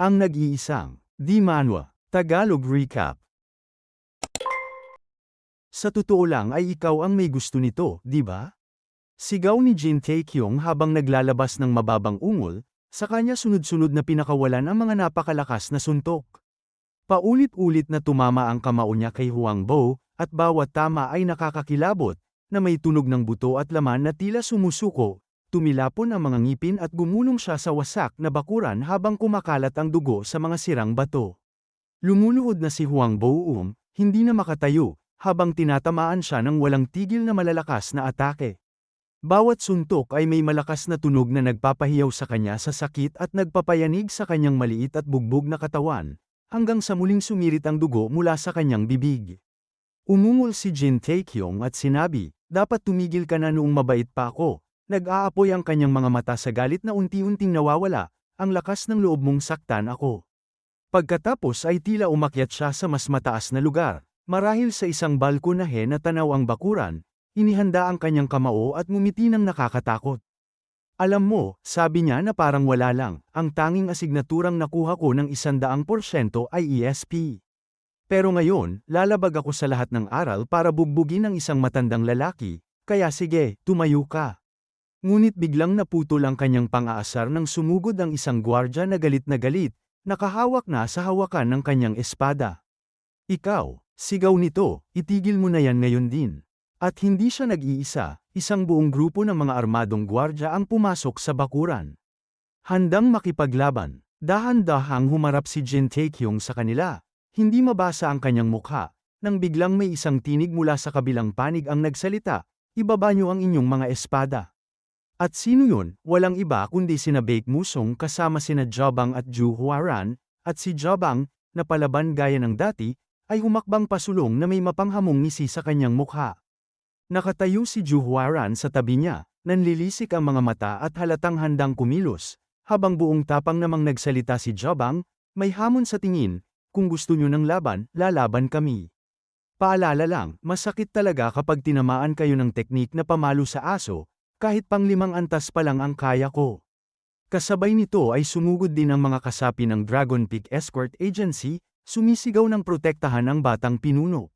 Ang nag-iisang, Di Manwa, Tagalog Recap. Sa totoo lang ay ikaw ang may gusto nito, di ba? Sigaw ni Jin Taekyung habang naglalabas ng mababang ungol, sa kanya sunod-sunod na pinakawalan ang mga napakalakas na suntok. Paulit-ulit na tumama ang kamao niya kay Huang Bo, at bawat tama ay nakakakilabot, na may tunog ng buto at laman na tila sumusuko, tumilapon ang mga ngipin at gumulong siya sa wasak na bakuran habang kumakalat ang dugo sa mga sirang bato. Lumuluhod na si Huang Bo hindi na makatayo, habang tinatamaan siya ng walang tigil na malalakas na atake. Bawat suntok ay may malakas na tunog na nagpapahiyaw sa kanya sa sakit at nagpapayanig sa kanyang maliit at bugbog na katawan, hanggang sa muling sumirit ang dugo mula sa kanyang bibig. Umungol si Jin Taekyung at sinabi, "Dapat tumigil ka na noong mabait pa ako." Nag-aapoy ang kanyang mga mata sa galit na unti-unting nawawala, "Ang lakas ng loob mong saktan ako." Pagkatapos ay tila umakyat siya sa mas mataas na lugar, marahil sa isang balkonahe na tanaw ang bakuran, inihanda ang kanyang kamao at ngumiti ng nakakatakot. "Alam mo," sabi niya na parang wala lang, "ang tanging asignaturang nakuha ko ng 100% ay ESP. Pero ngayon, lalabag ako sa lahat ng aral para bugbugin ang isang matandang lalaki, kaya sige, tumayo ka." Ngunit biglang naputol ang kanyang pang-aasar nang sumugod ang isang gwardya na galit, nakahawak na sa hawakan ng kanyang espada. "Ikaw," sigaw nito, "itigil mo na yan ngayon din." At hindi siya nag-iisa, isang buong grupo ng mga armadong gwardya ang pumasok sa bakuran. Handang makipaglaban, dahan-dahang humarap si Jin Taekyung sa kanila, hindi mabasa ang kanyang mukha, nang biglang may isang tinig mula sa kabilang panig ang nagsalita, "Ibaba niyo ang inyong mga espada." At sino yun? Walang iba kundi sina Baek Musong kasama sina Jobang at Ju Huaran, at si Jobang, na palaban gaya ng dati, ay humakbang pasulong na may mapanghamong ngisi sa kanyang mukha. Nakatayo si Ju Huaran sa tabi niya, nanlilisik ang mga mata at halatang handang kumilos, habang buong tapang namang nagsalita si Jobang, may hamon sa tingin, "Kung gusto niyo ng laban, lalaban kami. Paalala lang, masakit talaga kapag tinamaan kayo ng teknik na pamalo sa aso, kahit pang 5 antas pa lang ang kaya ko." Kasabay nito ay sumugod din ang mga kasapi ng Dragon Peak Escort Agency, sumisigaw ng protektahan ang batang pinuno.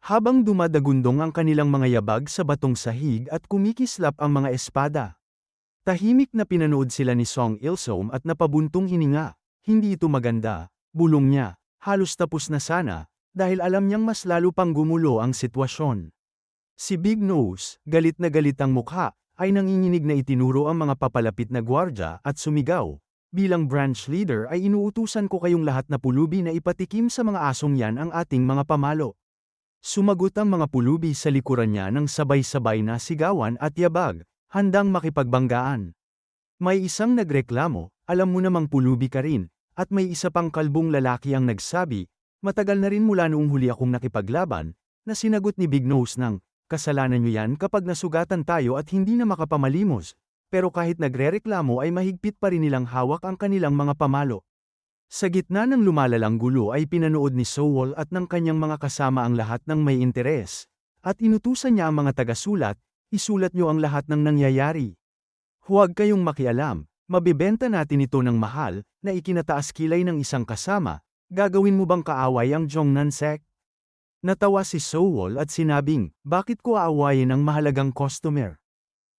Habang dumadagundong ang kanilang mga yabag sa batong sahig at kumikislap ang mga espada. Tahimik na pinanood sila ni Song Il-sum at napabuntong hininga. Hindi ito maganda, bulong niya, halos tapos na sana, dahil alam niyang mas lalo pang gumulo ang sitwasyon. Si Big Nose, galit na galit ang mukha, ay nanginginig na itinuro ang mga papalapit na gwardya at sumigaw, "Bilang branch leader ay inuutusan ko kayong lahat na pulubi na ipatikim sa mga asong yan ang ating mga pamalo." Sumagot ang mga pulubi sa likuran niya ng sabay-sabay na sigawan at yabag, handang makipagbanggaan. May isang nagreklamo, "Alam mo namang pulubi ka rin," at may isa pang kalbong lalaki ang nagsabi, "Matagal na rin mula noong huli akong nakipaglaban," na sinagot ni Big Nose ng, "Kasalanan niyo yan kapag nasugatan tayo at hindi na makapamalimos." Pero kahit nagrereklamo ay mahigpit pa rin nilang hawak ang kanilang mga pamalo. Sa gitna ng lumalalang gulo ay pinanood ni Sowol at ng kanyang mga kasama ang lahat ng may interes, at inutusan niya ang mga taga-sulat, "Isulat niyo ang lahat ng nangyayari. Huwag kayong makialam, mabibenta natin ito ng mahal," na ikinataas kilay ng isang kasama, "Gagawin mo bang kaaway ang Jongnan Sect?" Natawa si Sowol at sinabing, "Bakit ko aawayin ang mahalagang customer?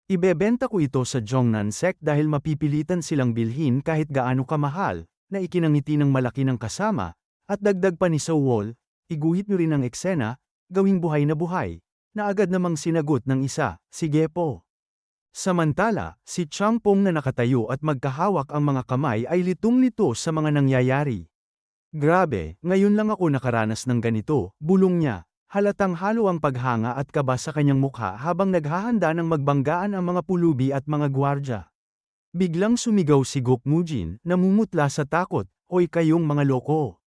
Ibebenta ko ito sa Jongnan Sect dahil mapipilitan silang bilhin kahit gaano kamahal," na ikinangiti ng malaki ng kasama, at dagdag pa ni Sowol, "Iguhit niyo rin ang eksena, gawing buhay na buhay," na agad namang sinagot ng isa, "Sige po." Samantala, si Changpong na nakatayo at magkahawak ang mga kamay ay litong-lito sa mga nangyayari. "Grabe, ngayon lang ako nakaranas ng ganito," bulong niya, halatang halo ang paghanga at kaba sa kanyang mukha habang naghahanda ng magbanggaan ang mga pulubi at mga gwardya. Biglang sumigaw si Gokmujin, namumutla sa takot, "Hoy kayong mga loko!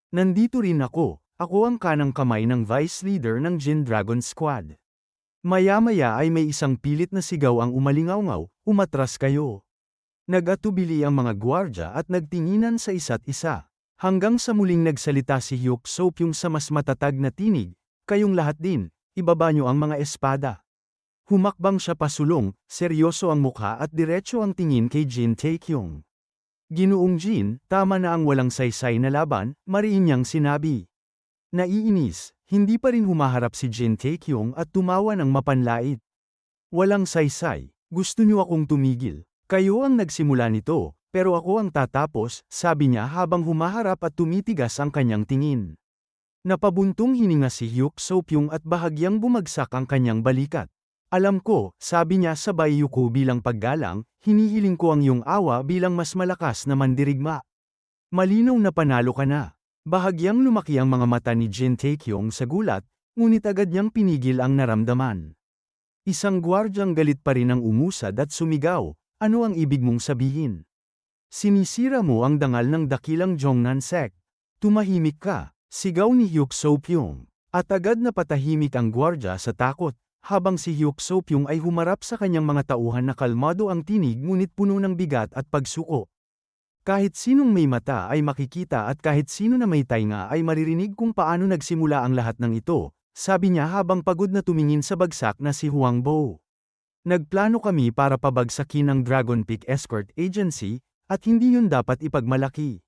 Nandito rin ako, ako ang kanang kamay ng vice leader ng Jin Dragon Squad." Maya-maya ay may isang pilit na sigaw ang umalingawngaw, "Umatras kayo!" Nag-atubili ang mga gwardya at nagtinginan sa isa't isa. Hanggang sa muling nagsalita si Hyuk Sopyong sa mas matatag na tinig, "Kayong lahat din, ibaba niyo ang mga espada." Humakbang siya pasulong, seryoso ang mukha at diretso ang tingin kay Jin Taekyung. Ginoong Jin, tama na ang walang saysay na laban, mariin niyang sinabi. Naiinis, hindi pa rin humaharap si Jin Taekyong at tumawa ng mapanlait. Walang saysay, gusto niyo akong tumigil. Kayo ang nagsimula nito, pero ako ang tatapos, sabi niya habang humaharap at tumitigas ang kanyang tingin. Napabuntong hininga si Hyuk So-pyong at bahagyang bumagsak ang kanyang balikat. Alam ko, sabi niya sabay yuko bilang paggalang, hinihiling ko ang iyong awa bilang mas malakas na mandirigma. Malinaw na panalo ka na. Bahagyang lumaki ang mga mata ni Jin Taekyong sa gulat, ngunit agad niyang pinigil ang naramdaman. Isang gwardyang galit pa rin ang umusad at sumigaw, ano ang ibig mong sabihin? Sinisira mo ang dangal ng dakilang Jongnan sect. Tumahimik ka, sigaw ni Hyuk So-pyong. At agad na patahimik ang gwardya sa takot. Habang si Hyuk So-pyong ay humarap sa kanyang mga tauhan na kalmado ang tinig ngunit puno ng bigat at pagsuko. Kahit sinong may mata ay makikita at kahit sino na may tainga ay maririnig kung paano nagsimula ang lahat ng ito, sabi niya habang pagod na tumingin sa bagsak na si Huang Bo. Nagplano kami para pabagsakin ang Dragon Peak Escort Agency, at hindi yun dapat ipagmalaki.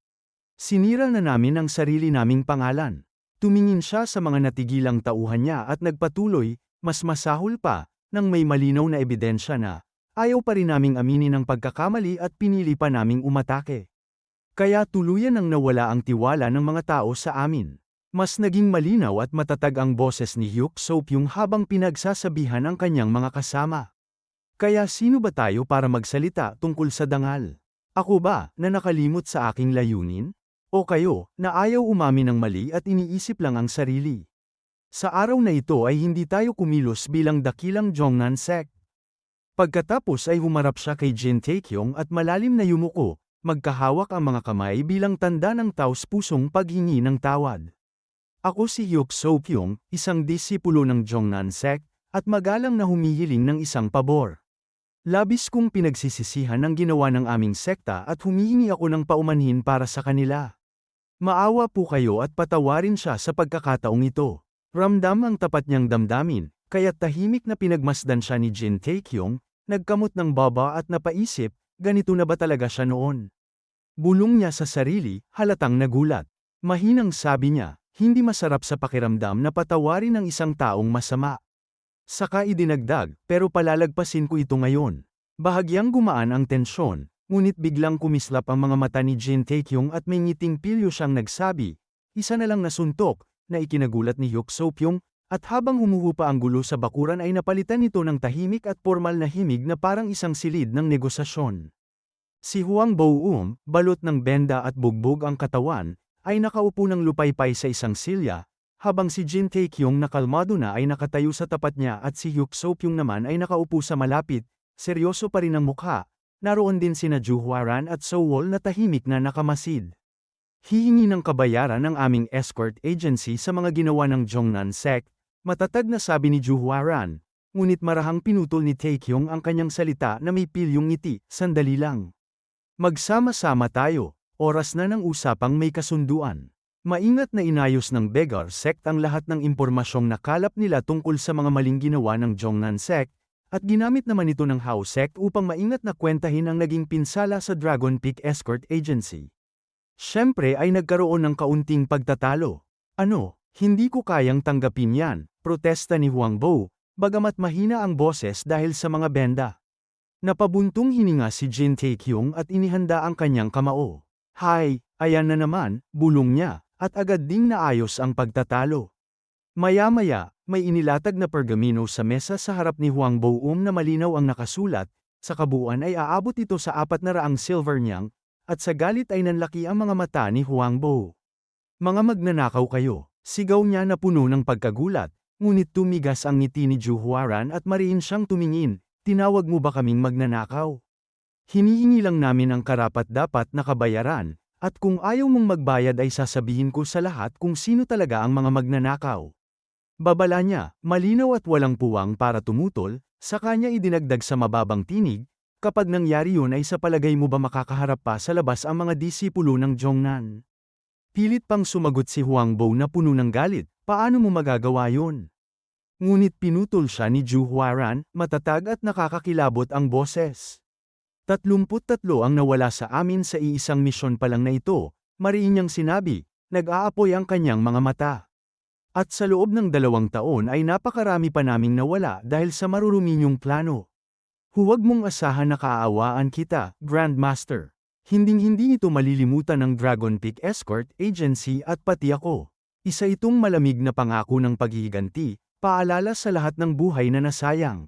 Sinira na namin ang sarili naming pangalan. Tumingin siya sa mga natigilang tauhan niya at nagpatuloy, mas masahol pa, nang may malinaw na ebidensya na, ayaw pa rin naming aminin ang pagkakamali at pinili pa naming umatake. Kaya tuluyan ang nawala ang tiwala ng mga tao sa amin. Mas naging malinaw at matatag ang boses ni Hyuk So-pyong habang pinagsasabihan ang kanyang mga kasama. Kaya sino ba tayo para magsalita tungkol sa dangal? Ako ba, na nakalimot sa aking layunin? O kayo, na ayaw umamin ng mali at iniisip lang ang sarili? Sa araw na ito ay hindi tayo kumilos bilang dakilang Jongnan sect. Pagkatapos ay humarap siya kay Jin Taekyong at malalim na yumuko, magkahawak ang mga kamay bilang tanda ng taos-pusong paghingi ng tawad. Ako si Hyuk So-pyong, isang disipulo ng Jongnan sect, at magalang na humihiling ng isang pabor. Labis kong pinagsisisihan ang ginawa ng aming sekta at humihingi ako ng paumanhin para sa kanila. Maawa po kayo at patawarin siya sa pagkakataong ito. Ramdam ang tapat niyang damdamin, kaya't tahimik na pinagmasdan siya ni Jin Taekyong, nagkamot ng baba at napaisip, ganito na ba talaga siya noon? Bulong niya sa sarili, halatang nagulat. Mahinang sabi niya, hindi masarap sa pakiramdam na patawarin ang isang taong masama. Saka idinagdag, pero palalagpasin ko ito ngayon. Bahagyang gumaan ang tensyon, ngunit biglang kumislap ang mga mata ni Jin Taekyong at may ngiting pilyo siyang nagsabi, isa na lang na suntok, na ikinagulat ni Hyuk So-pyong, at habang humuhupa ang gulo sa bakuran ay napalitan nito ng tahimik at formal na himig na parang isang silid ng negosasyon. Si Huang Bo, balot ng benda at bugbog ang katawan, ay nakaupo ng lupaypay sa isang silya, habang si Jin Taekyong na kalmado na ay nakatayo sa tapat niya at si Hyuk So-pyong naman ay nakaupo sa malapit, seryoso pa rin ang mukha, naroon din sina Ju Hwaran at So-wol na tahimik na nakamasid. Hihingi ng kabayaran ng aming escort agency sa mga ginawa ng Jongnan sect, matatag na sabi ni Ju Hwaran, ngunit marahang pinutol ni Taekyong ang kanyang salita na may pilyong ngiti, sandali lang. Magsama-sama tayo, oras na ng usapang may kasunduan. Maingat na inayos ng Beggar sect ang lahat ng impormasyong nakalap nila tungkol sa mga maling ginawa ng Jongnan sect, at ginamit naman ito ng Hao sect upang maingat na kwentahin ang naging pinsala sa Dragon Peak Escort Agency. Siyempre ay nagkaroon ng kaunting pagtatalo. Ano, hindi ko kayang tanggapin yan, protesta ni Huang Bo, bagamat mahina ang boses dahil sa mga benda. Napabuntong hininga si Jin Taekyong at inihanda ang kanyang kamao. Hay, ayan na naman, bulong niya, at agad ding naayos ang pagtatalo. Maya-maya, may inilatag na pergamino sa mesa sa harap ni Huang Bo na malinaw ang nakasulat, sa kabuuan ay aabot ito sa 400 silver nyang, at sa galit ay nanlaki ang mga mata ni Huang Bo. Mga magnanakaw kayo, sigaw niya na puno ng pagkagulat, ngunit tumigas ang ngiti ni Ju Hwaran at mariin siyang tumingin, tinawag mo ba kaming magnanakaw? Hinihingi lang namin ang karapat-dapat na kabayaran, at kung ayaw mong magbayad ay sasabihin ko sa lahat kung sino talaga ang mga magnanakaw. Babala niya, malinaw at walang puwang para tumutol, sa kanya idinagdag sa mababang tinig, kapag nangyari yun ay sa palagay mo ba makakaharap pa sa labas ang mga disipulo ng Jongnan? Pilit pang sumagot si Huang Bo na puno ng galit, paano mo magagawa yun? Ngunit pinutol siya ni Ju Hwaran, matatag at nakakakilabot ang boses. 33 ang nawala sa amin sa iisang misyon pa lang na ito, mariin niyang sinabi, nag-aapoy ang kanyang mga mata. At sa loob ng 2 taon ay napakarami pa naming nawala dahil sa marurumi niyong plano. Huwag mong asahan na kaaawaan kita, Grandmaster. Hinding-hindi ito malilimutan ng Dragon Peak Escort Agency at pati ako. Isa itong malamig na pangako ng paghihiganti, paalala sa lahat ng buhay na nasayang.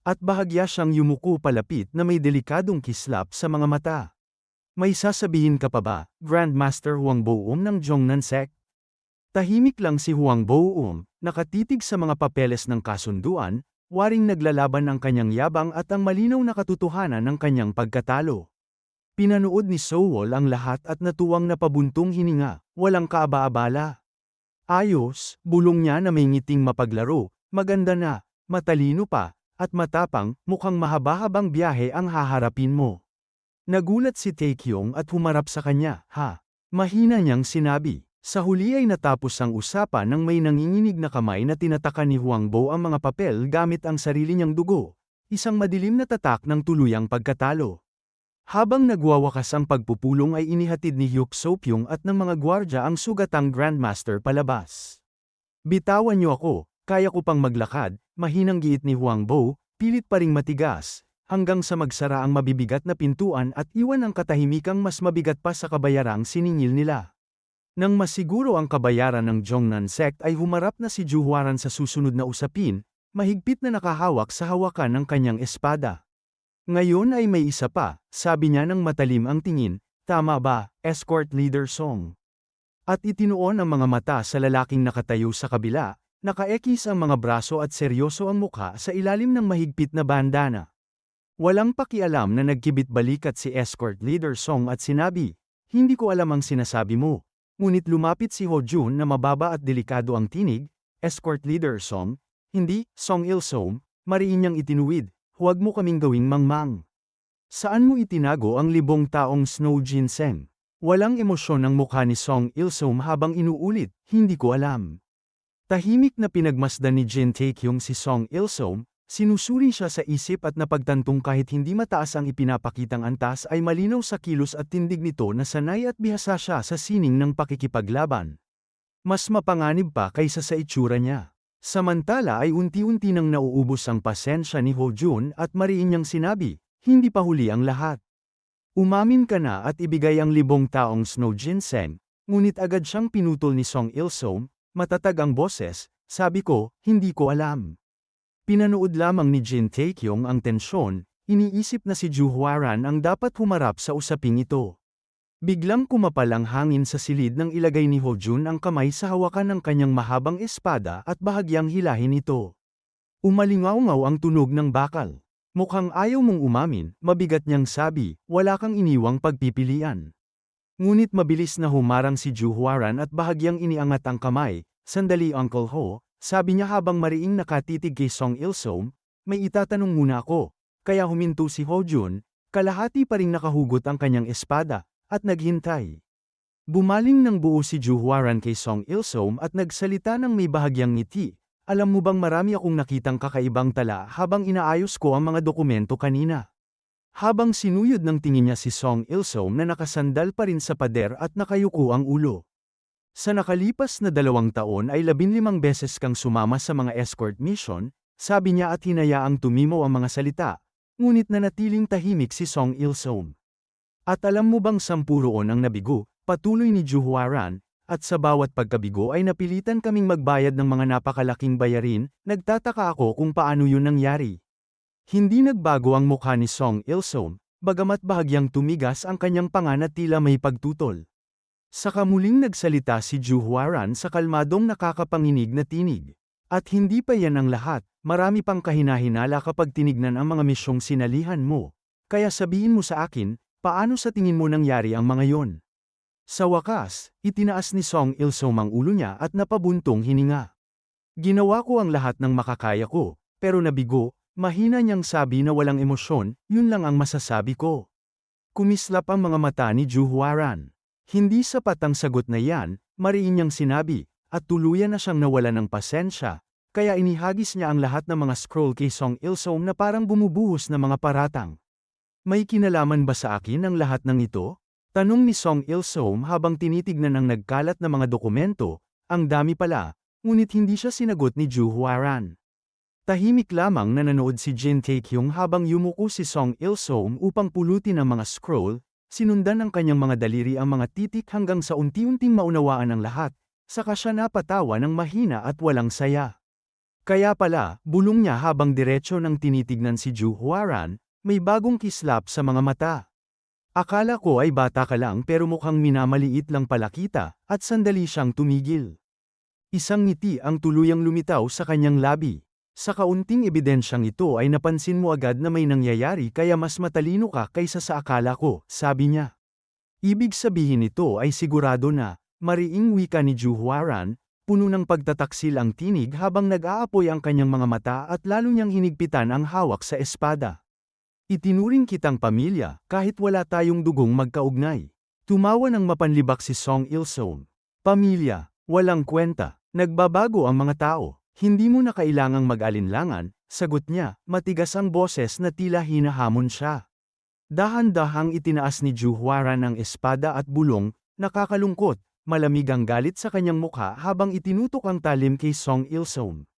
At bahagya siyang yumuko palapit na may delikadong kislap sa mga mata. May sasabihin ka pa ba, Grandmaster Huang Boum ng Zhongnan Sect? Tahimik lang si Huang Boum, nakatitig sa mga papeles ng kasunduan, waring naglalaban ang kanyang yabang at ang malinaw na katotohanan ng kanyang pagkatalo. Pinanood ni Sowol ang lahat at natuwang napabuntong hininga, walang kaaba-abala. Ayos, bulong niya na may ngiting mapaglaro, maganda na, matalino pa, at matapang, mukhang mahaba-habang biyahe ang haharapin mo. Nagulat si Taekyong at humarap sa kanya, ha? Mahina niyang sinabi. Sa huli ay natapos ang usapan nang may nanginginig na kamay na tinataka ni Huang Bo ang mga papel gamit ang sarili niyang dugo, isang madilim na tatak ng tuluyang pagkatalo. Habang nagwawakas ang pagpupulong ay inihatid ni Hyuk So-pyong at ng mga gwardya ang sugatang Grandmaster palabas. Bitawan niyo ako, kaya ko pang maglakad, mahinang giit ni Huang Bo, pilit pa ring matigas, hanggang sa magsara ang mabibigat na pintuan at iwan ang katahimikang mas mabigat pa sa kabayarang siningil nila. Nang masiguro ang kabayaran ng Zhongnan Sect ay humarap na si Zhu Huaran sa susunod na usapin, mahigpit na nakahawak sa hawakan ng kanyang espada. Ngayon ay may isa pa, sabi niya nang matalim ang tingin, tama ba, Escort Leader Song? At itinuon ang mga mata sa lalaking nakatayo sa kabila, nakaekis ang mga braso at seryoso ang mukha sa ilalim ng mahigpit na bandana. Walang pakialam na nagkibit balikat si Escort Leader Song at sinabi, hindi ko alam ang sinasabi mo. Ngunit lumapit si Ho Jun na mababa at delikado ang tinig, Escort Leader Song, hindi, Song Il-som, mariin niyang itinuwid, huwag mo kaming gawing mangmang. Saan mo itinago ang 1000 taong Snow Ginseng? Walang emosyon ang mukha ni Song Il-som habang inuulit, hindi ko alam. Tahimik na pinagmasdan ni Jin Taekyong si Song Il-som, sinusuri siya sa isip at napagtantong kahit hindi mataas ang ipinapakitang antas ay malinaw sa kilos at tindig nito na sanay at bihasa siya sa sining ng pakikipaglaban. Mas mapanganib pa kaysa sa itsura niya. Samantala ay unti-unti nang nauubos ang pasensya ni Ho Jun at mariin niyang sinabi, hindi pa huli ang lahat. Umamin ka na at ibigay ang 1000 taong Snow Ginseng, ngunit agad siyang pinutol ni Song Il-som, matatag ang boses, sabi ko, hindi ko alam. Pinanood lamang ni Jin Taekyong ang tensyon, iniisip na si Zhu Huaran ang dapat humarap sa usaping ito. Biglang kumapal ang hangin sa silid nang ilagay ni Ho Jun ang kamay sa hawakan ng kanyang mahabang espada at bahagyang hilahin ito. Umalingaw-ngaw ang tunog ng bakal. Mukhang ayaw mong umamin, mabigat niyang sabi, wala kang iniwang pagpipilian. Ngunit mabilis na humarang si Zhu Huaran at bahagyang iniangat ang kamay, sandali Uncle Ho, sabi niya habang mariing nakatitig kay Song Il-som, may itatanong muna ako, kaya huminto si Ho Jun, kalahati pa ring nakahugot ang kanyang espada, at naghintay. Bumaling ng buo si Zhu Huaran kay Song Il-som at nagsalita ng may bahagyang ngiti, alam mo bang marami akong nakitang kakaibang tala habang inaayos ko ang mga dokumento kanina. Habang sinuyod ng tingin niya si Song Il-som na nakasandal pa rin sa pader at nakayuko ang ulo. Sa nakalipas na 2 taon ay 15 beses kang sumama sa mga escort mission, sabi niya at hinayaang tumimo ang mga salita, ngunit nanatiling tahimik si Song Il-som. At alam mo bang 10 roon ang nabigo, patuloy ni Zhu Huaran, at sa bawat pagkabigo ay napilitan kaming magbayad ng mga napakalaking bayarin, nagtataka ako kung paano yun nangyari. Hindi nagbago ang mukha ni Song Il-som, bagamat bahagyang tumigas ang kanyang panga na tila may pagtutol. Saka muling nagsalita si Zhu Huaran sa kalmadong nakakapanginig na tinig. At hindi pa yan ang lahat, marami pang kahinahinala kapag tinignan ang mga misyong sinalihan mo. Kaya sabihin mo sa akin, paano sa tingin mo nangyari ang mga yon? Sa wakas, itinaas ni Song Il-som ang ulo niya at napabuntong hininga. Ginawa ko ang lahat ng makakaya ko, pero nabigo, mahina niyang sabi na walang emosyon, yun lang ang masasabi ko. Kumislap ang mga mata ni Zhu Huaran. Hindi sapat ang sagot na yan, mariin niyang sinabi, at tuluyan na siyang nawala ng pasensya, kaya inihagis niya ang lahat ng mga scroll kay Song Il-som na parang bumubuhos na mga paratang. May kinalaman ba sa akin ang lahat ng ito? Tanong ni Song Il-som habang tinitignan ang nagkalat na mga dokumento. Ang dami pala, ngunit hindi siya sinagot ni Ju Hwaran. Tahimik lamang na nanood si Jin Tae-kyung habang yumuko si Song Il-som upang pulutin ang mga scroll, sinundan ng kanyang mga daliri ang mga titik hanggang sa unti-unting maunawaan ang lahat, saka siya napatawa ng mahina at walang saya. Kaya pala, bulong niya habang diretso nang tinitignan si Ju Hwaran, may bagong kislap sa mga mata. Akala ko ay bata ka lang pero mukhang minamaliit lang pala kita, at sandali siyang tumigil. Isang ngiti ang tuluyang lumitaw sa kanyang labi. Sa kaunting ebidensyang ito ay napansin mo agad na may nangyayari kaya mas matalino ka kaysa sa akala ko, sabi niya. Ibig sabihin nito ay sigurado na, mariing wika ni Ju Hwaran, puno ng pagtataksil ang tinig habang nag-aapoy ang kanyang mga mata at lalo niyang hinigpitan ang hawak sa espada. Itinuring kitang pamilya, kahit wala tayong dugong magkaugnay. Tumawa ng mapanlibak si Song Il-som. Pamilya, walang kwenta, nagbabago ang mga tao. Hindi mo na kailangang mag-alinlangan, sagot niya, matigas ang boses na tila hinahamon siya. Dahan-dahang itinaas ni Ju Hwaran ang espada at bulong, nakakalungkot, malamig ang galit sa kanyang mukha habang itinutok ang talim kay Song Il-som.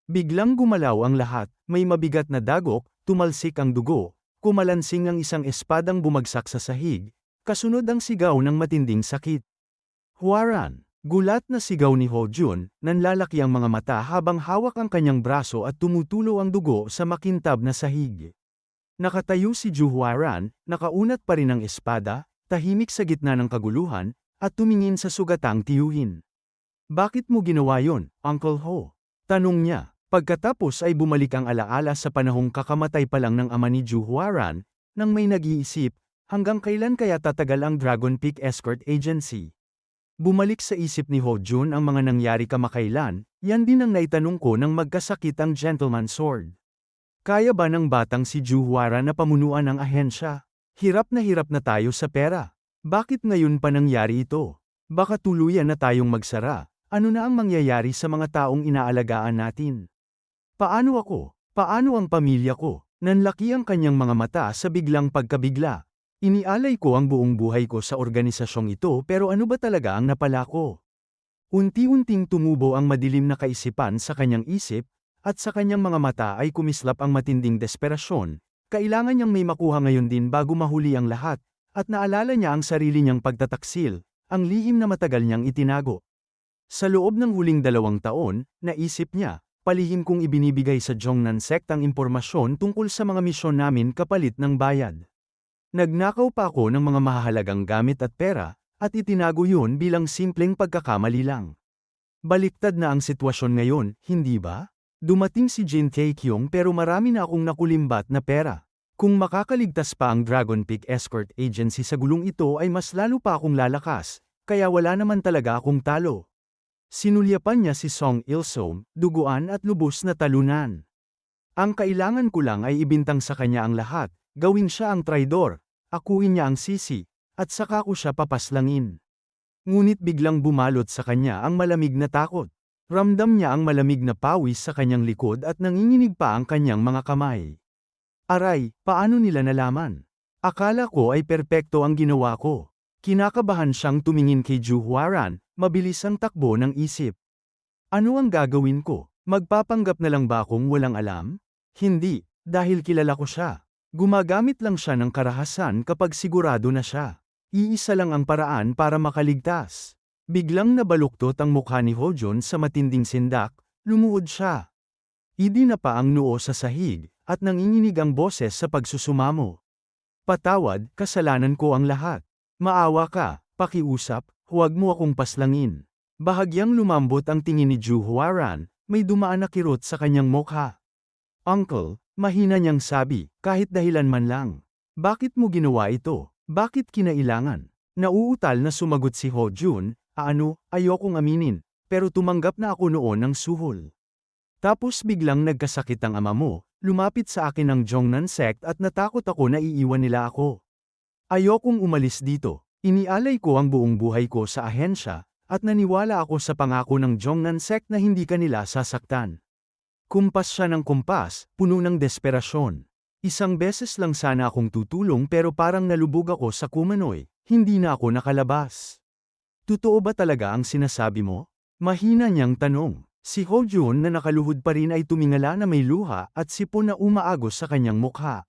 Biglang gumalaw ang lahat, may mabigat na dagok, tumalsik ang dugo, kumalansing ang isang espadang bumagsak sa sahig, kasunod ang sigaw ng matinding sakit. Hwaran! Gulat na sigaw ni Ho Jun, nanlalaki ang mga mata habang hawak ang kanyang braso at tumutulo ang dugo sa makintab na sahig. Nakatayo si Ju Hwaran, nakaunat pa rin ang espada, tahimik sa gitna ng kaguluhan, at tumingin sa sugatang tiyuhin. Bakit mo ginawa yon, Uncle Ho? Tanong niya. Pagkatapos ay bumalik ang alaala sa panahong kakamatay pa lang ng ama ni Ju Hwaran, nang may nag-iisip, hanggang kailan kaya tatagal ang Dragon Peak Escort Agency? Bumalik sa isip ni Ho Jun ang mga nangyari kamakailan, yan din ang naitanong ko nang magkasakit ang Gentleman Sword. Kaya ba ng batang si Ju Hwaran na pamunuan ang ahensya? Hirap na tayo sa pera. Bakit ngayon pa nangyari ito? Baka tuluyan na tayong magsara. Ano na ang mangyayari sa mga taong inaalagaan natin? Paano ako? Paano ang pamilya ko? Nanlaki ang kanyang mga mata sa biglang pagkabigla. Inialay ko ang buong buhay ko sa organisasyong ito pero ano ba talaga ang napala ko? Unti-unting tumubo ang madilim na kaisipan sa kanyang isip, at sa kanyang mga mata ay kumislap ang matinding desperasyon. Kailangan niyang may makuha ngayon din bago mahuli ang lahat, at naalala niya ang sarili niyang pagtataksil, ang lihim na matagal niyang itinago. Sa loob ng huling 2 taon, naisip niya, palihim kong ibinibigay sa Jongnan Sect ang impormasyon tungkol sa mga misyon namin kapalit ng bayad. Nagnakaw pa ako ng mga mahahalagang gamit at pera, at itinago yun bilang simpleng pagkakamali lang. Baliktad na ang sitwasyon ngayon, hindi ba? Dumating si Jin Tae-kyung pero marami na akong nakulimbat na pera. Kung makakaligtas pa ang Dragon Peak Escort Agency sa gulong ito ay mas lalo pa akong lalakas, kaya wala naman talaga akong talo. Sinulyapan niya si Song Il-som, duguan at lubos na talunan. Ang kailangan ko lang ay ibintang sa kanya ang lahat, gawin siya ang traidor, akuin niya ang sisi, at saka ko siya papaslangin. Ngunit biglang bumalot sa kanya ang malamig na takot. Ramdam niya ang malamig na pawis sa kanyang likod at nanginginig pa ang kanyang mga kamay. Aray, paano nila nalaman? Akala ko ay perpekto ang ginawa ko. Kinakabahan siyang tumingin kay Ju Hwaran, mabilis ang takbo ng isip. Ano ang gagawin ko? Magpapanggap na lang ba akong walang alam? Hindi, dahil kilala ko siya. Gumagamit lang siya ng karahasan kapag sigurado na siya. Iisa lang ang paraan para makaligtas. Biglang nabaluktot ang mukha ni Ho Jun sa matinding sindak, lumuhod siya. Idinapa ang noo sa sahig, at nanginginig ang boses sa pagsusumamo. Patawad, kasalanan ko ang lahat. Maawa ka, pakiusap, huwag mo akong paslangin. Bahagyang lumambot ang tingin ni Ju Hwaran, may dumaan na kirot sa kanyang mukha. Uncle, mahina niyang sabi, kahit dahilan man lang. Bakit mo ginawa ito? Bakit kinailangan? Nauutal na sumagot si Ho Jun, ayokong aminin, pero tumanggap na ako noon ng suhol. Tapos biglang nagkasakit ang ama mo, lumapit sa akin ang Jongnan Sect at natakot ako na iiwan nila ako. Ayokong umalis dito, inialay ko ang buong buhay ko sa ahensya, at naniwala ako sa pangako ng Jongnan Sect na hindi kanila sasaktan. Kumpas siya ng kumpas, puno ng desperasyon. Isang beses lang sana akong tutulong pero parang nalubog ako sa kumanoy, hindi na ako nakalabas. Totoo ba talaga ang sinasabi mo? Mahina niyang tanong. Si Ho-jun na nakaluhod pa rin ay tumingala na may luha at sipon na umaagos sa kanyang mukha.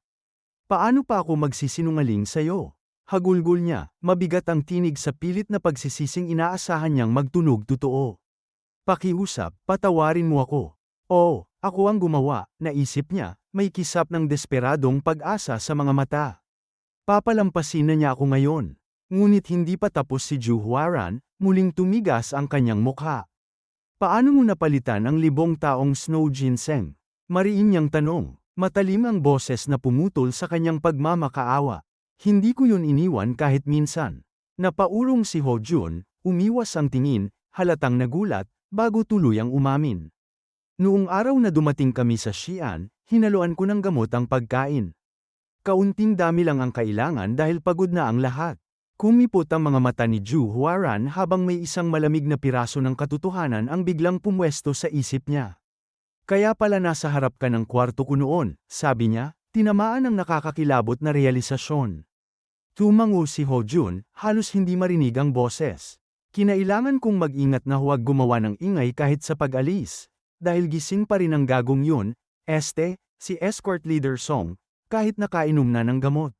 Paano pa ako magsisinungaling sa'yo? Hagulgol niya, mabigat ang tinig sa pilit na pagsisising inaasahan niyang magtunog totoo. Pakiusap, patawarin mo ako. Oo, ako ang gumawa, naisip niya, may kisap ng desperadong pag-asa sa mga mata. Papalampasin na niya ako ngayon. Ngunit hindi pa tapos si Ju Huaran, muling tumigas ang kanyang mukha. Paano mo napalitan ang 5,000 taong snow ginseng? Mariin niyang tanong. Matalim ang boses na pumutol sa kanyang pagmamakaawa. Hindi ko yun iniwan kahit minsan. Napaurong si Ho-jun, umiwas ang tingin, halatang nagulat, bago tuluyang umamin. Noong araw na dumating kami sa Xi'an, hinaluan ko ng gamot ang pagkain. Kaunting dami lang ang kailangan dahil pagod na ang lahat. Kumipot ang mga mata ni Ju Huaran habang may isang malamig na piraso ng katotohanan ang biglang pumwesto sa isip niya. Kaya pala nasa harap ka ng kwarto ko noon, sabi niya, tinamaan ng nakakakilabot na realisasyon. Tumango si Ho-jun, halos hindi marinig ang boses. Kinailangan kong mag-ingat na huwag gumawa ng ingay kahit sa pag-alis. Dahil gising pa rin ang gagong yun, si escort leader Song, kahit nakainom na ng gamot.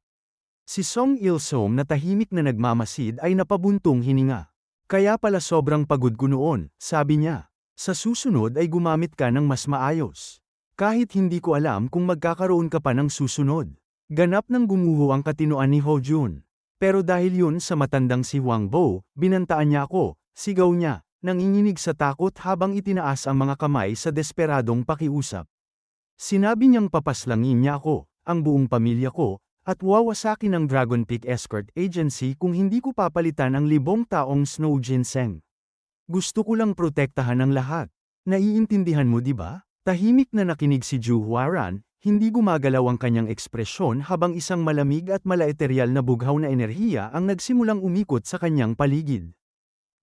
Si Song Il-sung na tahimik na nagmamasid ay napabuntong hininga. Kaya pala sobrang pagod ko noon, sabi niya. Sa susunod ay gumamit ka ng mas maayos. Kahit hindi ko alam kung magkakaroon ka pa ng susunod. Ganap ng gumuho ang katinoan ni Ho-jun. Pero dahil yun sa matandang si Hwang Bo, binantaan niya ako, sigaw niya, nanginginig sa takot habang itinaas ang mga kamay sa desperadong pakiusap. Sinabi niyang papaslangin niya ako, ang buong pamilya ko, at wawasakin ang Dragon Peak Escort Agency kung hindi ko papalitan ang 5,000 taong snow ginseng. Gusto ko lang protektahan ang lahat. Naiintindihan mo di ba? Tahimik na nakinig si Ju Huaran, hindi gumagalaw ang kanyang ekspresyon habang isang malamig at malaeteryal na bughaw na enerhiya ang nagsimulang umikot sa kanyang paligid.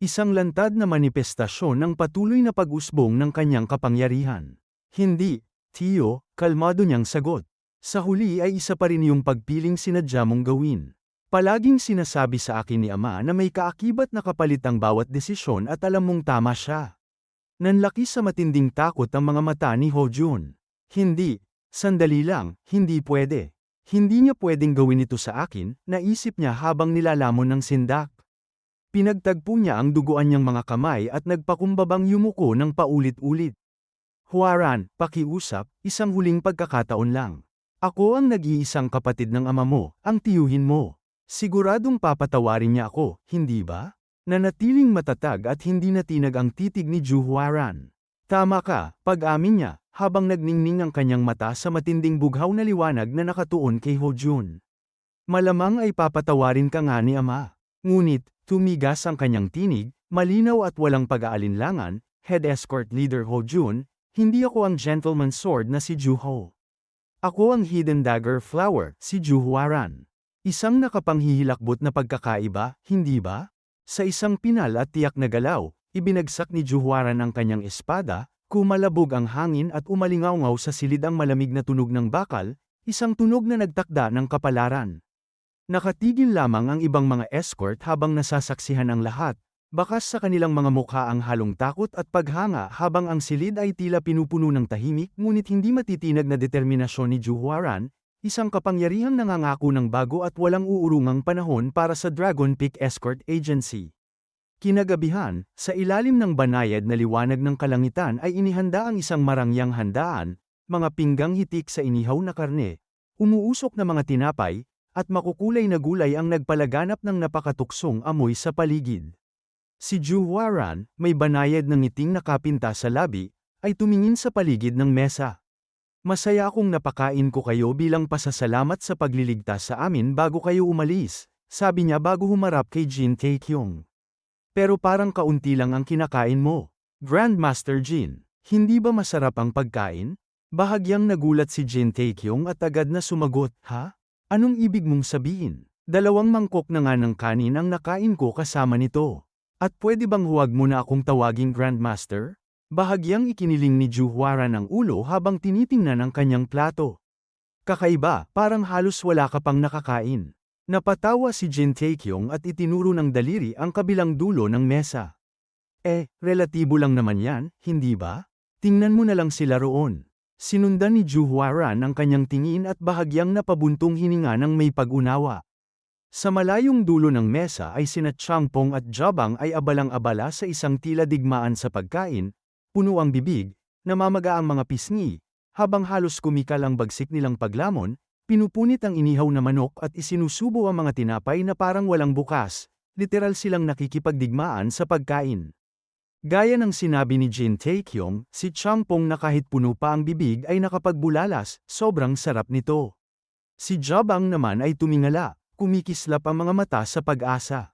Isang lantad na manifestasyon ng patuloy na pag-usbong ng kanyang kapangyarihan. Hindi, Tio, kalmado niyang sagot. Sa huli ay isa pa rin yung pagpiling sinadya mong gawin. Palaging sinasabi sa akin ni Ama na may kaakibat na kapalit ang bawat desisyon at alam mong tama siya. Nanlaki sa matinding takot ang mga mata ni Ho-jun. Hindi, sandali lang, hindi pwede. Hindi niya pwedeng gawin ito sa akin, naisip niya habang nilalamon ng sindak. Pinagtagpo niya ang duguan niyang mga kamay at nagpakumbabang yumuko ng paulit-ulit. Huaran, pakiusap, isang huling pagkakataon lang. Ako ang nag-iisang kapatid ng ama mo, ang tiyuhin mo. Siguradong papatawarin niya ako, hindi ba? Nanatiling matatag at hindi natinag ang titig ni Ju Huaran. Tama ka, pag-amin niya, habang nagningning ang kanyang mata sa matinding bughaw na liwanag na nakatuon kay Ho-jun. Malamang ay papatawarin ka nga ni Ama. Ngunit, tumigas ang kanyang tinig, malinaw at walang pag-aalinlangan, Head Escort Leader Ho-jun, hindi ako ang gentleman's sword na si Ju Ho. Ako ang Hidden Dagger Flower, si Ju Huaran. Isang nakapanghihilakbot na pagkakaiba, hindi ba? Sa isang pinal at tiyak na galaw, ibinagsak ni Ju Huaran ang kanyang espada, kumalabog ang hangin at umalingaw-ngaw sa silid ang malamig na tunog ng bakal, isang tunog na nagtakda ng kapalaran. Nakatigil lamang ang ibang mga escort habang nasasaksihan ang lahat, bakas sa kanilang mga mukha ang halong takot at paghanga habang ang silid ay tila pinupuno ng tahimik ngunit hindi matitinag na determinasyon ni Ju Huaran, isang kapangyarihang nangangako ng bago at walang uurungang panahon para sa Dragon Peak Escort Agency. Kinagabihan, sa ilalim ng banayad na liwanag ng kalangitan ay inihanda ang isang marangyang handaan, mga pinggang hitik sa inihaw na karne, umuusok na mga tinapay, at makukulay na gulay ang nagpalaganap ng napakatuksong amoy sa paligid. Si Ju Huaran, may banayad ng ngiting nakapinta sa labi, ay tumingin sa paligid ng mesa. Masaya akong napakain ko kayo bilang pasasalamat sa pagliligtas sa amin bago kayo umalis, sabi niya bago humarap kay Jin Taekyong. Pero parang kaunti lang ang kinakain mo. Grandmaster Jin, hindi ba masarap ang pagkain? Bahagyang nagulat si Jin Taekyong at agad na sumagot, ha? Anong ibig mong sabihin? 2 mangkok na nga ng kanin ang nakain ko kasama nito. At pwede bang huwag mo na akong tawaging Grandmaster? Bahagyang ikiniling ni Ju Huaran ang ulo habang tinitingnan ang kanyang plato. Kakaiba, parang halos wala ka pang nakakain. Napatawa si Jin Taekyong at itinuro ng daliri ang kabilang dulo ng mesa. Relatibo lang naman yan, hindi ba? Tingnan mo na lang sila roon. Sinundan ni Ju Huaran ang kanyang tingin at bahagyang napabuntong hininga ng may pag-unawa. Sa malayong dulo ng mesa ay sina Changpong at Jabang ay abalang-abala sa isang tila digmaan sa pagkain, puno ang bibig, namamaga ang mga pisngi, habang halos kumikal ang bagsik nilang paglamon, pinupunit ang inihaw na manok at isinusubo ang mga tinapay na parang walang bukas, literal silang nakikipagdigmaan sa pagkain. Gaya ng sinabi ni Jin Taekyong, si Changpong na kahit puno pa ang bibig ay nakapagbulalas, sobrang sarap nito. Si Jabang naman ay tumingala, kumikislap ang mga mata sa pag-asa.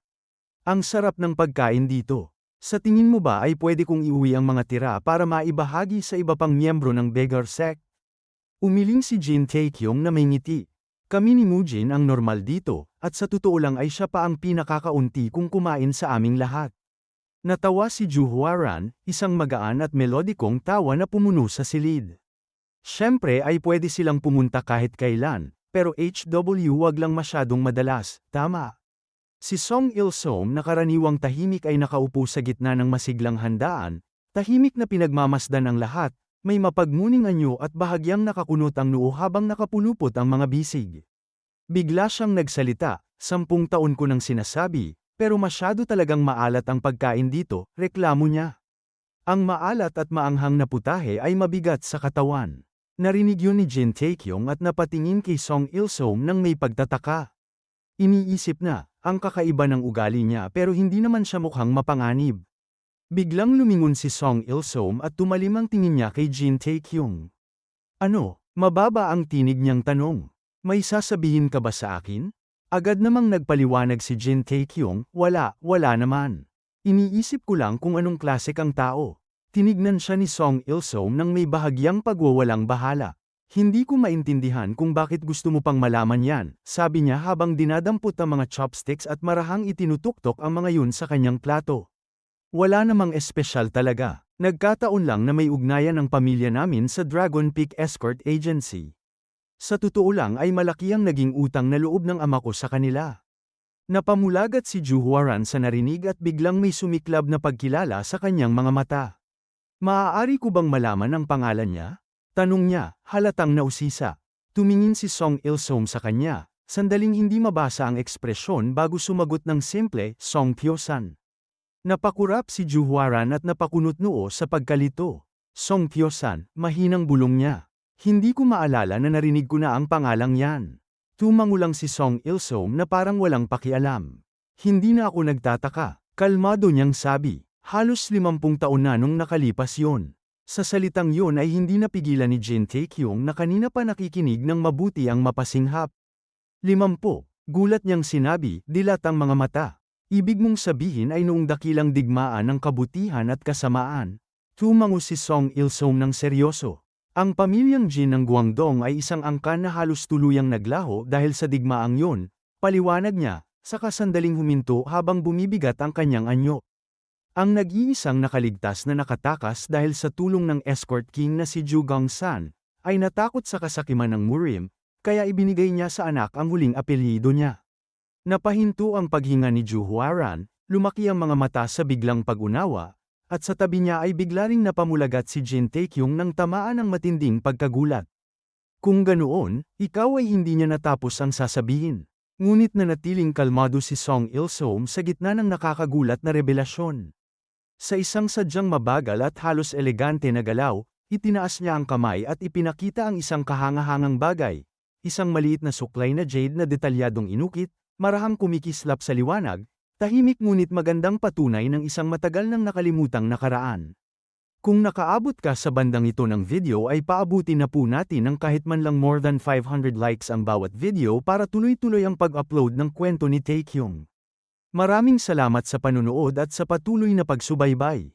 Ang sarap ng pagkain dito. Sa tingin mo ba ay pwede kong iuwi ang mga tira para maibahagi sa iba pang miyembro ng beggar sect? Umiling si Jin Taekyong na may ngiti. Kami ni Mujin ang normal dito, at sa totoo lang ay siya pa ang pinakakaunti kung kumain sa aming lahat. Natawa si Ju Huaran, isang magaan at melodikong tawa na pumuno sa silid. Siyempre ay pwede silang pumunta kahit kailan, pero HW wag lang masyadong madalas, tama. Si Song Il-som na karaniwang tahimik ay nakaupo sa gitna ng masiglang handaan, tahimik na pinagmamasdan ang lahat, may mapagmuning anyo at bahagyang nakakunot ang noo habang nakapulupot ang mga bisig. Bigla siyang nagsalita, 10 taon ko nang sinasabi, pero masyado talagang maalat ang pagkain dito, reklamo niya. Ang maalat at maanghang na putahe ay mabigat sa katawan. Narinig yun ni Jin Taekyong at napatingin kay Song Il-som nang may pagtataka. Iniisip na, ang kakaiba ng ugali niya pero hindi naman siya mukhang mapanganib. Biglang lumingon si Song Il-som at tumalim ang tingin niya kay Jin Taekyong. Ano, mababa ang tinig niyang tanong. May sasabihin ka ba sa akin? Agad namang nagpaliwanag si Jin Taekyong, wala naman. Iniisip ko lang kung anong klase kang tao. Tinignan siya ni Song Il-som nang may bahagyang pagwawalang bahala. Hindi ko maintindihan kung bakit gusto mo pang malaman yan, sabi niya habang dinadampot ang mga chopsticks at marahang itinutuktok ang mga yun sa kanyang plato. Wala namang espesyal talaga. Nagkataon lang na may ugnayan ang pamilya namin sa Dragon Peak Escort Agency. Sa totoo lang ay malaki ang naging utang na loob ng ama ko sa kanila. Napamulagat si Ju Huaran sa narinig at biglang may sumiklab na pagkilala sa kanyang mga mata. Maaari ko bang malaman ang pangalan niya? Tanong niya, halatang nausisa. Tumingin si Song Il-som sa kanya, sandaling hindi mabasa ang ekspresyon bago sumagot ng simple, Song Pyo-san. Napakurap si Ju Huaran at napakunot noo sa pagkalito. Song Pyo-san, mahinang bulong niya. Hindi ko maalala na narinig ko na ang pangalang yan. Tumango lang si Song Il-som na parang walang pakialam. Hindi na ako nagtataka, kalmado niyang sabi. Halos 50 taon na nung nakalipas yon. Sa salitang yon ay hindi napigilan ni Jin Taekyong na kanina pa nakikinig ng mabuti ang mapasinghap. 50, gulat niyang sinabi, dilat ang mga mata. Ibig mong sabihin ay noong dakilang digmaan ng kabutihan at kasamaan. Tumango si Song Il-som ng seryoso. Ang pamilyang Jin ng Guangdong ay isang angkan na halos tuluyang naglaho dahil sa digmaang yon, paliwanag niya, saka sandaling huminto habang bumibigat ang kanyang anyo. Ang nag-iisang nakaligtas na nakatakas dahil sa tulong ng escort king na si Ju Gongsan, ay natakot sa kasakiman ng Murim, kaya ibinigay niya sa anak ang huling apelyido niya. Napahinto ang paghinga ni Ju Huaran, lumaki ang mga mata sa biglang pag-unawa, at sa tabi niya ay bigla ring napamulagat si Jin Taekyong nang tamaan ng matinding pagkagulat. Kung ganoon, ikaw ay hindi niya natapos ang sasabihin. Ngunit nanatiling kalmado si Song Il-som sa gitna ng nakakagulat na revelasyon. Sa isang sadyang mabagal at halos elegante na galaw, itinaas niya ang kamay at ipinakita ang isang kahangahangang bagay. Isang maliit na suklay na jade na detalyadong inukit, marahang kumikislap sa liwanag, tahimik ngunit magandang patunay ng isang matagal nang nakalimutang nakaraan. Kung nakaabot ka sa bandang ito ng video ay paabutin na po natin ng kahit man lang more than 500 likes ang bawat video para tuloy-tuloy ang pag-upload ng kwento ni Taekyong. Maraming salamat sa panunood at sa patuloy na pagsubaybay.